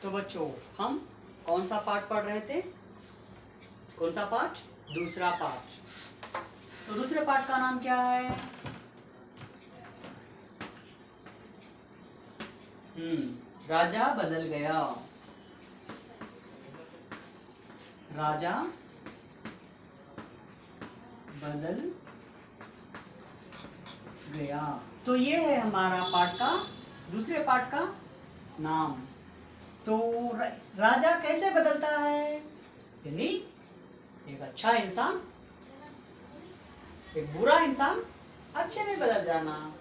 तो बच्चों हम कौन सा पाठ पढ़ रहे थे? कौन सा पाठ? दूसरा पाठ। तो दूसरे पाठ का नाम क्या है? राजा बदल गया। राजा बदल गया। तो ये है हमारा पाठ का दूसरे पाठ का नाम। तो राजा कैसे बदलता है? यानी एक अच्छा इंसान एक बुरा इंसान अच्छे में बदल जाना,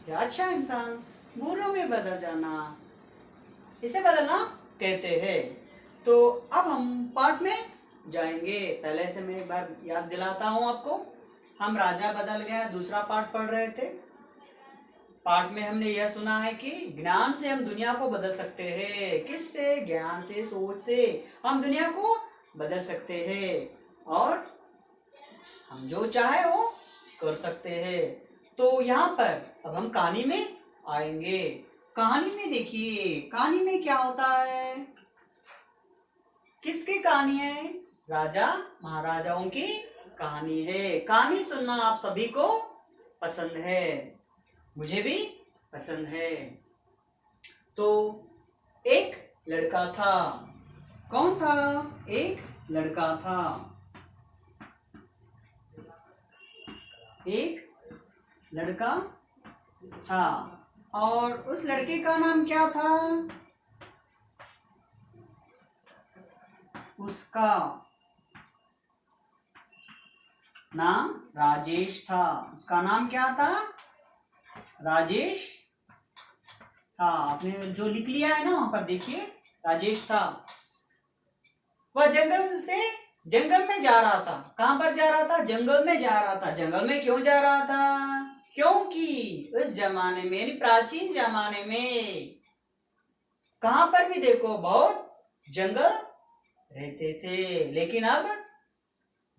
या अच्छा इंसान बुरों में बदल जाना, इसे बदलना कहते हैं। तो अब हम पाठ में जाएंगे। पहले से मैं एक बार याद दिलाता हूं आपको। हम राजा बदल गया दूसरा पाठ पढ़ रहे थे। पाठ में हमने यह सुना है कि ज्ञान से हम दुनिया को बदल सकते हैं। किससे? ज्ञान से, सोच से हम दुनिया को बदल सकते हैं और हम जो चाहे वो कर सकते हैं। तो यहाँ पर अब हम कहानी में आएंगे। कहानी में देखिए, कहानी में क्या होता है? किसकी कहानी है? राजा महाराजाओं की कहानी है। कहानी सुनना आप सभी को पसंद है, मुझे भी पसंद है। तो एक लड़का था। कौन था? एक लड़का था। एक लड़का था और उस लड़के का नाम क्या था? उसका नाम राजेश था। उसका नाम क्या था? राजेश था। आपने जो लिख लिया है ना वहां पर देखिए, राजेश था। वह जंगल में जा रहा था। कहां पर जा रहा था? जंगल में जा रहा था। जंगल में क्यों जा रहा था? क्योंकि उस जमाने में, यानी प्राचीन जमाने में, कहां पर भी देखो बहुत जंगल रहते थे, लेकिन अब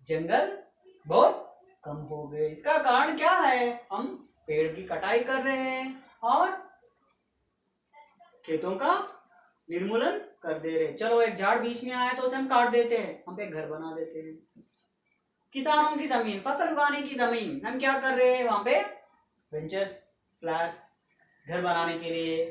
जंगल बहुत कम हो गए। इसका कारण क्या है? हम पेड़ की कटाई कर रहे हैं और खेतों का निर्मूलन कर दे रहे। चलो एक झाड़ बीच में आया तो उसे हम काट देते हैं, हम पे घर बना देते हैं। किसानों की जमीन, फसल उगाने की जमीन, हम क्या कर रहे हैं? वहां पे वेंचर्स, फ्लैट्स, घर बनाने के लिए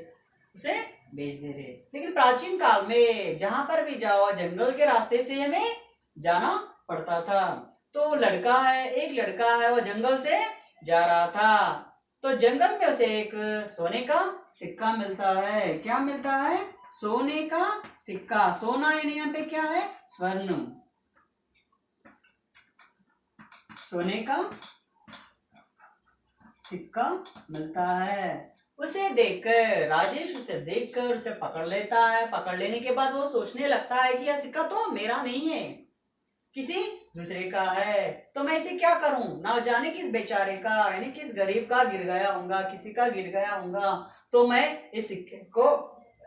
उसे बेच दे रहे। लेकिन प्राचीन काल में जहां पर भी जाओ जंगल के रास्ते से हमें जाना पड़ता था। तो लड़का है, एक लड़का है, वो जंगल से जा रहा था। तो जंगल में उसे एक सोने का सिक्का मिलता है। क्या मिलता है? सोने का सिक्का। सोना यानी यहाँ पे क्या है? स्वर्ण। सोने का सिक्का मिलता है। उसे देखकर राजेश उसे पकड़ लेता है। पकड़ लेने के बाद वो सोचने लगता है कि यह सिक्का तो मेरा नहीं है, किसी दूसरे का है। तो मैं इसे क्या करूं? ना जाने किस बेचारे का, यानी किस गरीब का गिर गया होगा, किसी का गिर गया होगा। तो मैं इस सिक्के को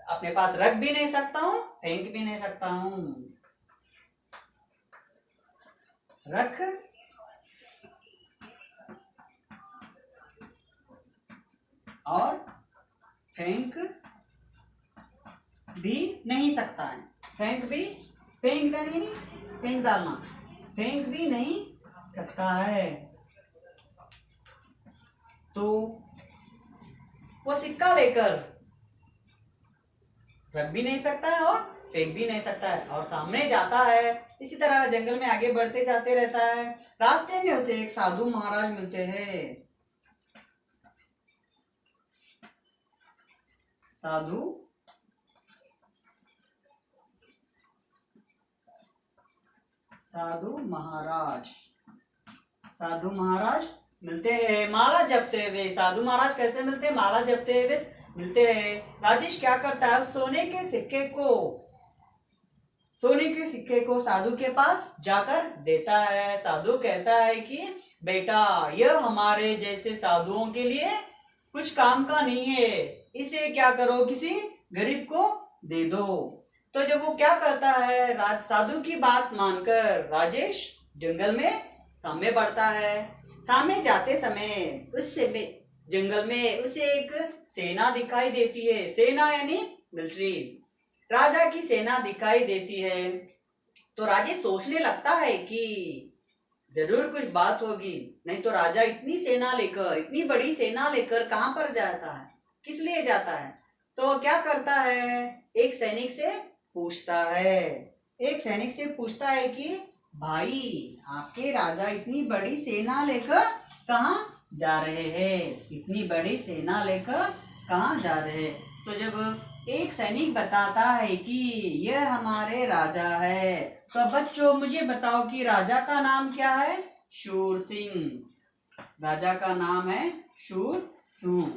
अपने पास रख भी नहीं सकता हूं, फेंक भी नहीं सकता हूं। रख और फेंक भी नहीं सकता है। फेंक डालना, फेंक भी नहीं सकता है। तो वो सिक्का लेकर रख भी नहीं सकता है और फेंक भी नहीं सकता है और सामने जाता है। इसी तरह जंगल में आगे बढ़ते जाते रहता है। रास्ते में उसे एक साधु महाराज मिलते हैं। साधु महाराज मिलते हैं माला जपते हुए। साधु महाराज कैसे मिलते हैं? माला जपते हुए मिलते हैं। राजेश क्या करता है? सोने के सिक्के को साधु के पास जाकर देता है। साधु कहता है कि बेटा, यह हमारे जैसे साधुओं के लिए कुछ काम का नहीं है, इसे क्या करो, किसी गरीब को दे दो। तो जब वो क्या करता है, साधु की बात मानकर राजेश जंगल में सामने बढ़ता है। सामने जाते समय जंगल में उसे एक सेना दिखाई देती है। सेना यानी मिलिट्री। राजा की सेना दिखाई देती है। तो राजेश सोचने लगता है कि जरूर कुछ बात होगी, नहीं तो राजा इतनी सेना लेकर, इतनी बड़ी सेना लेकर कहां पर जाता है, किस लिए जाता है। तो क्या करता है, एक सैनिक से पूछता है, एक सैनिक से पूछता है कि भाई आपके राजा इतनी बड़ी सेना लेकर कहां जा रहे हैं, इतनी बड़ी सेना लेकर कहां जा रहे हैं। तो जब एक सैनिक बताता है कि यह हमारे राजा है, तो बच्चों मुझे बताओ कि राजा का नाम क्या है। शूर सिंह। राजा का नाम है शूर सिंह।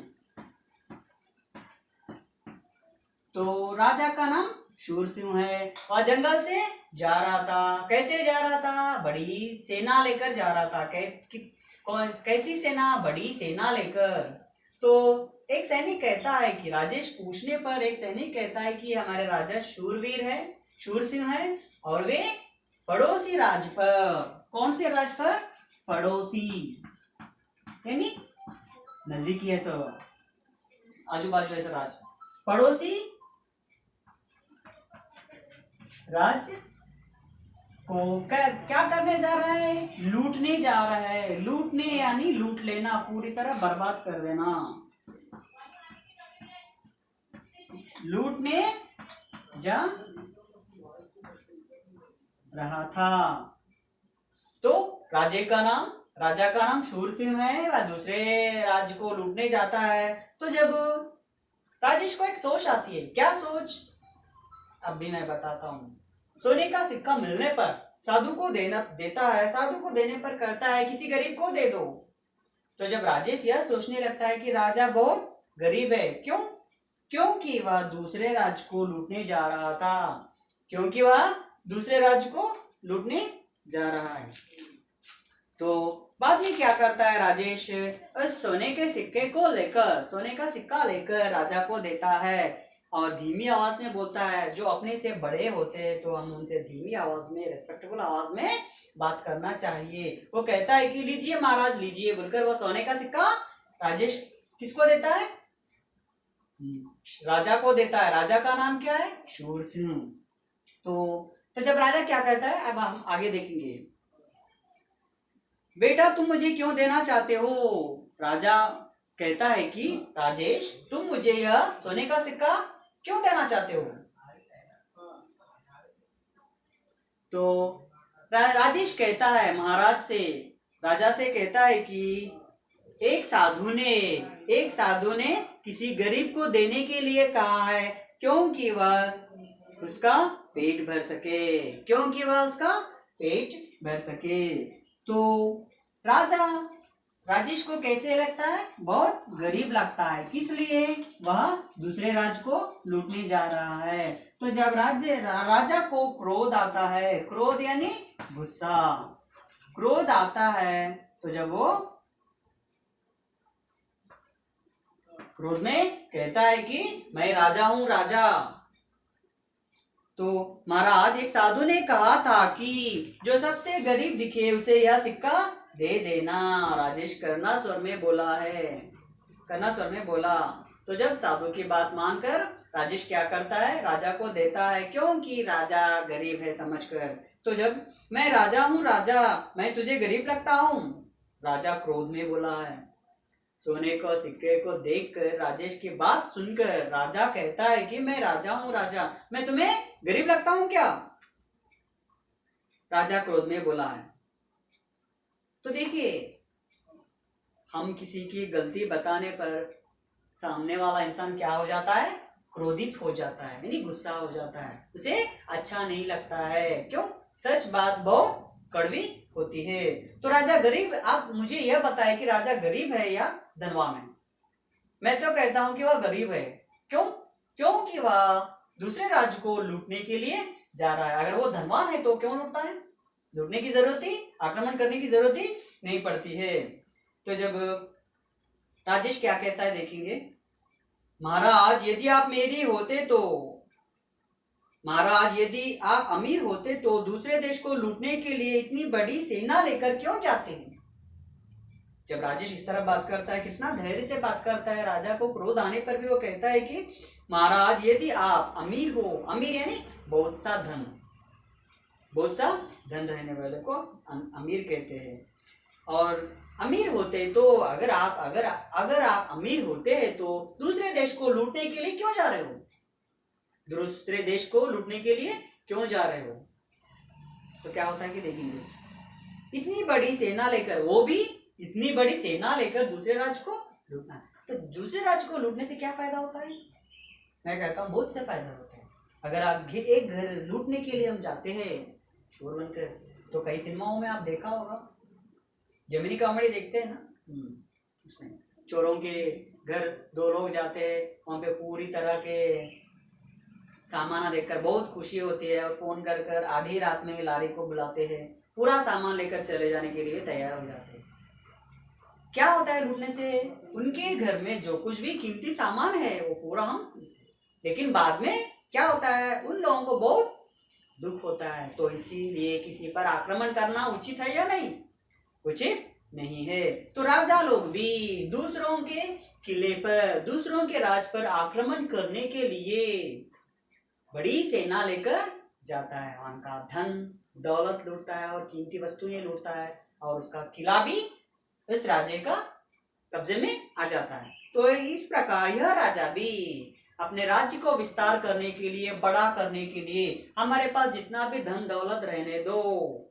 तो राजा का नाम शूर सिंह है और जंगल से जा रहा था। कैसे जा रहा था, बड़ी सेना लेकर जा रहा था। कैसी सेना, बड़ी सेना लेकर। तो एक सैनिक कहता है कि राजेश पूछने पर एक सैनिक कहता है कि हमारे राजा शूरवीर है, शूर सिंह है और वे पड़ोसी राज पर। कौन से राज पर, पड़ोसी यानी नजदीकी है, सब आजू बाजू ऐसा राज, पड़ोसी राज को क्या करने जा रहा है, लूटने जा रहा है। लूटने यानी लूट लेना, पूरी तरह बर्बाद कर देना, लूटने जा रहा था। तो राजा का नाम शूर सिंह है वह दूसरे राज्य को लूटने जाता है। तो जब राजेश को एक सोच आती है, क्या सोच, अब भी मैं बताता हूँ। सोने का सिक्का मिलने पर साधु को देता है, साधु को देने पर करता है किसी गरीब को दे दो। तो जब राजेश यह सोचने लगता है कि राजा बहुत गरीब है, क्यों, क्योंकि वह दूसरे राज्य को लूटने जा रहा था, क्योंकि वह दूसरे राज्य को लूटने जा रहा है। तो बाद में क्या करता है राजेश, उस सोने के सिक्के को लेकर, सोने का सिक्का लेकर राजा को देता है और धीमी आवाज में बोलता है। जो अपने से बड़े होते हैं तो हम उनसे धीमी आवाज में, रेस्पेक्टेबल आवाज में बात करना चाहिए। वो कहता है कि लीजिए महाराज लीजिए, बोलकर वो सोने का सिक्का राजेश किसको देता है, राजा को देता है। राजा का नाम क्या है, शूर सिंह। तो जब राजा क्या कहता है, अब हम आगे देखेंगे। बेटा तुम मुझे क्यों देना चाहते हो, राजा कहता है कि राजेश तुम मुझे यह सोने का सिक्का क्यों देना चाहते हो। तो राजेश कहता है महाराज से, राजा से कहता है कि एक साधु ने किसी गरीब को देने के लिए कहा है, क्योंकि वह उसका पेट भर सके, क्योंकि वह उसका पेट भर सके। तो राजेश को कैसे लगता है, बहुत गरीब लगता है, किस लिए, वह दूसरे राज्य को लूटने जा रहा है। तो जब राजा को क्रोध आता है, क्रोध यानी गुस्सा, क्रोध आता है, तो जब वो क्रोध में कहता है कि मैं राजा हूं, राजा। तो महाराज एक साधु ने कहा था कि जो सबसे गरीब दिखे उसे यह सिक्का दे देना। राजेश करना स्वर में बोला है, करना स्वर में बोला। तो जब साधु की बात मानकर राजेश क्या करता है, राजा को देता है, क्योंकि राजा गरीब है समझकर। तो जब मैं राजा हूँ राजा, मैं तुझे गरीब लगता हूँ, राजा क्रोध में बोला है। सोने को सिक्के को देखकर, राजेश की बात सुनकर राजा कहता है कि मैं राजा हूँ राजा, मैं तुम्हें गरीब लगता हूँ क्या, राजा क्रोध में बोला है। तो देखिए, हम किसी की गलती बताने पर सामने वाला इंसान क्या हो जाता है, क्रोधित हो जाता है, यानी गुस्सा हो जाता है, उसे अच्छा नहीं लगता है। क्यों, सच बात बहुत कड़वी होती है। तो राजा गरीब, आप मुझे यह बताएं कि राजा गरीब है या धनवान है। मैं तो कहता हूं कि वह गरीब है। क्यों, क्योंकि वह दूसरे राज्य को लूटने के लिए जा रहा है। अगर वो धनवान है तो क्यों लूटता है, लूटने की जरूरत ही, आक्रमण करने की जरूरत ही नहीं पड़ती है। तो जब राजेश क्या कहता है देखेंगे, महाराज यदि आप मेरी होते तो, महाराज यदि आप अमीर होते तो दूसरे देश को लूटने के लिए इतनी बड़ी सेना लेकर क्यों जाते हैं। जब राजेश इस तरह बात करता है, कितना धैर्य से बात करता है, राजा को क्रोध आने पर भी वो कहता है कि महाराज यदि आप अमीर हो, अमीर यानी बहुत सा धन, बहुत सा धन रहने वाले को अमीर कहते हैं। और अमीर होते तो अगर आप अमीर होते हैं तो दूसरे देश को लूटने के लिए क्यों जा रहे हो? दूसरे देश को लूटने के लिए क्यों जा रहे हो? तो क्या होता है कि देखेंगे, इतनी बड़ी सेना लेकर, वो भी इतनी बड़ी सेना लेकर दूसरे राज्य को लूटना है। तो दूसरे राज्य को लूटने से क्या फायदा होता है? मैं कहता हूँ बहुत से फायदा होता है। अगर आप एक घर लूटने के लिए हम जाते हैं चोर बनकर, तो कई सिनेमाओं में आप देखा होगा, जमीनी कॉमेडी देखते हैं ना, उसमें चोरों के घर दो लोग जाते हैं, वहाँ पे पूरी तरह के सामान देखकर बहुत खुशी होती है और फोन कर कर आधी रात में लारी को बुलाते हैं, पूरा सामान लेकर चले जाने के लिए तैयार हो जाते हैं। क्या होता है लूटने से? उनके घर में जो कुछ भी कीमती सामान है वो पूरा हम, लेकिन बाद में क्या होता है, उन लोगों को बहुत दुख होता है। तो इसीलिए किसी पर आक्रमण करना उचित है या नहीं? उचित नहीं है। तो राजा लोग भी दूसरों के किले पर, दूसरों के राज पर आक्रमण करने के लिए बड़ी सेना लेकर जाता है, वहां का धन दौलत लूटता है और कीमती वस्तुएं लूटता है, और उसका किला भी इस राजे का कब्जे में आ जाता है। तो इस प्रकार यह राजा भी अपने राज्य को विस्तार करने के लिए, बड़ा करने के लिए, हमारे पास जितना भी धन दौलत रहने दो,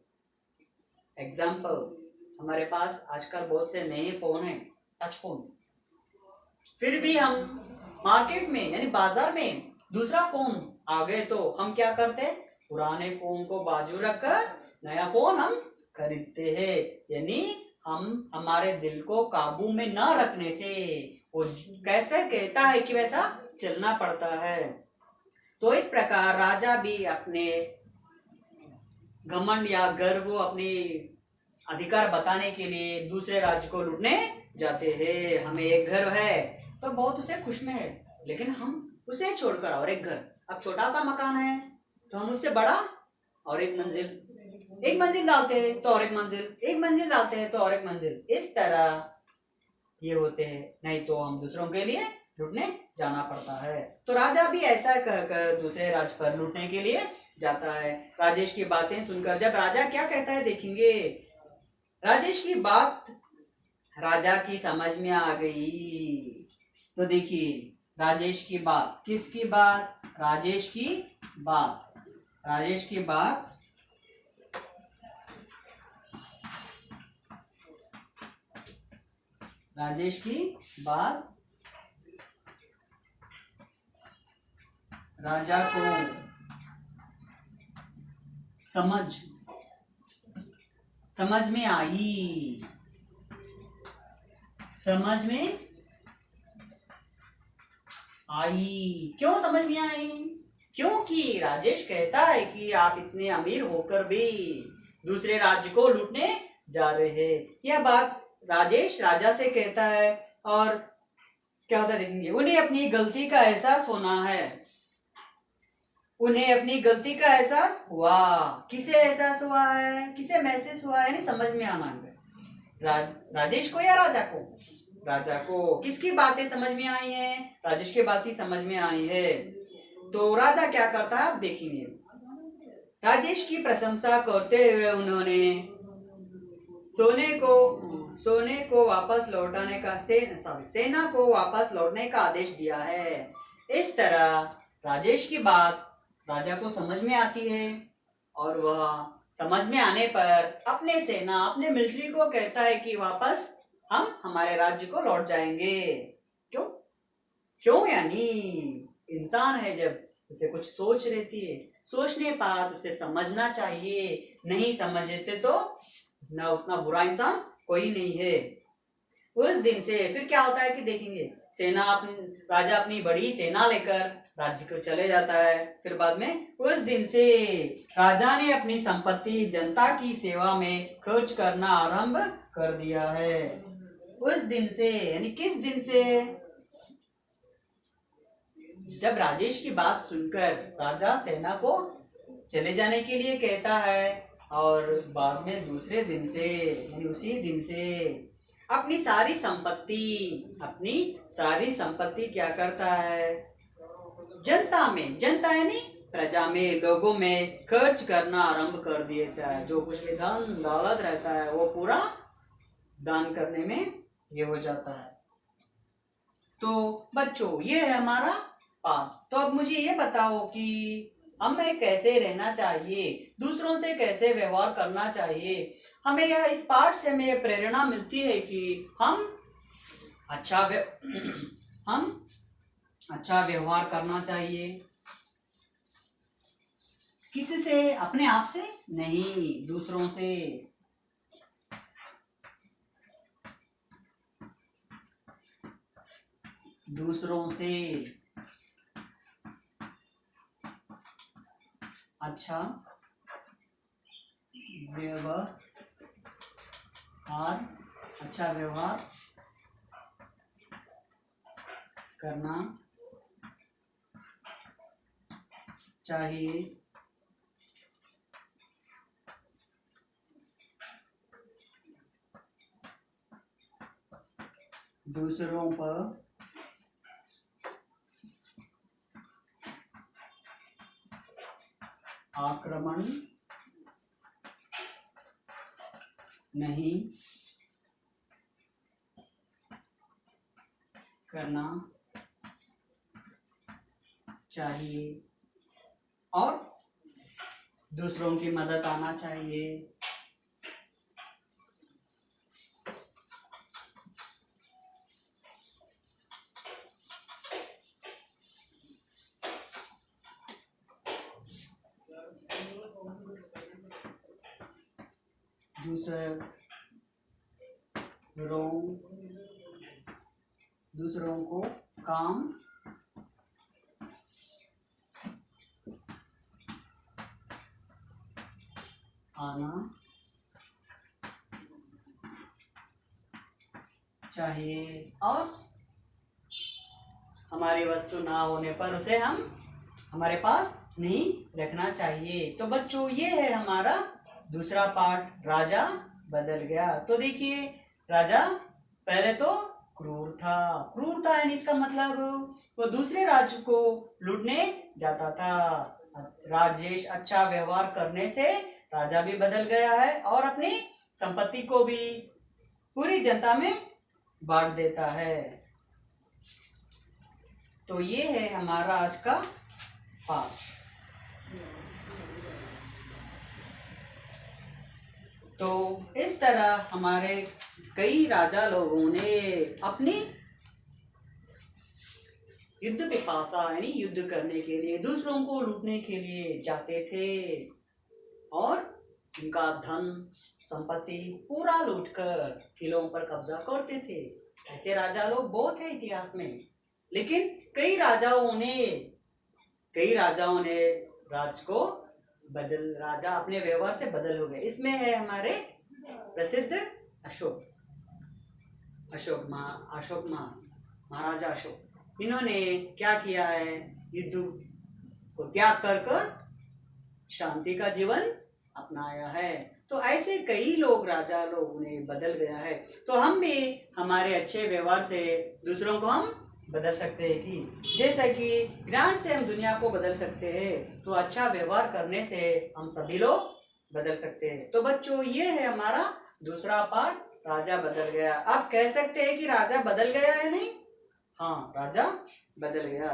एग्जाम्पल हमारे पास आजकल बहुत से नए फोन हैं, टच फोन, फिर भी हम मार्केट में यानी बाजार में दूसरा फोन आ गए तो हम क्या करते हैं, पुराने फोन को बाजू रखकर नया फोन हम खरीदते हैं। यानी हम हमारे दिल को काबू में न रखने से वो कैसे कहता है कि वैसा चलना पड़ता है। तो इस प्रकार राजा भी अपने घमंड या गर्व, अपने अधिकार बताने के लिए दूसरे राज्य को लूटने जाते हैं। हमें एक घर है तो बहुत उसे खुश में है, लेकिन हम उसे छोड़कर और एक घर, अब छोटा सा मकान है तो हम उससे बड़ा और एक मंजिल डालते हैं तो और एक मंजिल, एक मंजिल डालते हैं तो और एक मंजिल, इस तरह ये होते हैं। नहीं तो हम दूसरों के लिए लूटने जाना पड़ता है। तो राजा भी ऐसा कहकर दूसरे राज्य पर लूटने के लिए जाता है। राजेश की बातें सुनकर जब राजा क्या कहता है देखेंगे, राजेश की बात राजा की समझ में आ गई। तो देखिए राजेश की बात, किसकी बात? राजेश की बात, राजेश की बात राजेश की बात राजा को समझ में आई, समझ में आई। क्यों समझ में आई? क्योंकि राजेश कहता है कि आप इतने अमीर होकर भी दूसरे राज्य को लूटने जा रहे हैं। यह बात राजेश राजा से कहता है और क्या होता है देखेंगे, उन्हें अपनी गलती का एहसास होना है, उन्हें अपनी गलती का एहसास हुआ। किसे एहसास हुआ है? किसे महसूस हुआ है? यानी समझ में आना है। राजेश को या राजा को? राजा को। किसकी बातें समझ में आई हैं? राजेश की बातें समझ में आई है। तो राजा क्या करता है आप देखेंगे, राजेश की प्रशंसा करते हुए उन्होंने सोने को वापस लौटाने का सेना को वापस लौटने का आदेश दिया है। इस तरह राजेश की बात राजा को समझ में आती है और वह समझ में आने पर अपने सेना, अपने मिलिट्री को कहता है कि वापस हम हमारे राज्य को लौट जाएंगे। क्यों? यानी इंसान है, जब उसे कुछ सोच रहती है, सोचने बाद उसे समझना चाहिए। नहीं समझते तो ना उतना बुरा इंसान कोई नहीं है। उस दिन से फिर क्या होता है कि देखेंगे, राजा अपनी बड़ी सेना लेकर राज्य को चले जाता है। फिर बाद में उस दिन से राजा ने अपनी संपत्ति जनता की सेवा में खर्च करना आरंभ कर दिया है। उस दिन से यानी किस दिन से? जब राजेश की बात सुनकर राजा सेना को चले जाने के लिए कहता है और बाद में दूसरे दिन से यानी उसी दिन से अपनी सारी संपत्ति क्या करता है, जनता में, जनता यानी प्रजा में, लोगों में खर्च करना आरंभ कर देता है। जो कुछ भी धन दौलत रहता है वो पूरा दान करने में ये हो जाता है। तो बच्चों ये है हमारा पाठ। तो अब मुझे ये बताओ कि हमें कैसे रहना चाहिए, दूसरों से कैसे व्यवहार करना चाहिए। हमें यह इस पाठ से हमें प्रेरणा मिलती है कि हम अच्छा व्यवहार करना चाहिए। किसी से, अपने आप से नहीं, दूसरों से। दूसरों से अच्छा व्यवहार करना चाहिए। दूसरों पर आक्रमण नहीं करना चाहिए और दूसरों की मदद आना चाहिए। दूसरों को काम आना चाहिए और हमारी वस्तु ना होने पर उसे हम हमारे पास नहीं रखना चाहिए। तो बच्चों ये है हमारा दूसरा पार्ट, राजा बदल गया। तो देखिए, राजा पहले तो क्रूर था। क्रूर था यानी इसका मतलब वो दूसरे राज्य को लूटने जाता था। राजेश अच्छा व्यवहार करने से राजा भी बदल गया है और अपनी संपत्ति को भी पूरी जनता में बांट देता है। तो ये है हमारा आज का पाठ। तो इस तरह हमारे कई राजा लोगों ने अपनी युद्ध पिपासा यानी युद्ध करने के लिए, दूसरों को लूटने के लिए जाते थे और उनका धन संपत्ति पूरा लूटकर किलों पर कब्जा करते थे। ऐसे राजा लोग बहुत है इतिहास में। लेकिन कई राजाओं ने राजा अपने व्यवहार से बदल हो गए। इसमें है हमारे प्रसिद्ध महाराजा अशोक। इन्होंने क्या किया है, युद्ध को त्याग कर शांति का जीवन अपनाया है। तो ऐसे कई लोग, राजा लोग ने बदल गया है। तो हम भी हमारे अच्छे व्यवहार से दूसरों को हम बदल सकते हैं कि जैसा कि ज्ञान से हम दुनिया को बदल सकते हैं, तो अच्छा व्यवहार करने से हम सभी लोग बदल सकते हैं। तो बच्चों ये है हमारा दूसरा पार्ट, राजा बदल गया। आप कह सकते हैं कि राजा बदल गया है नहीं? हाँ, राजा बदल गया।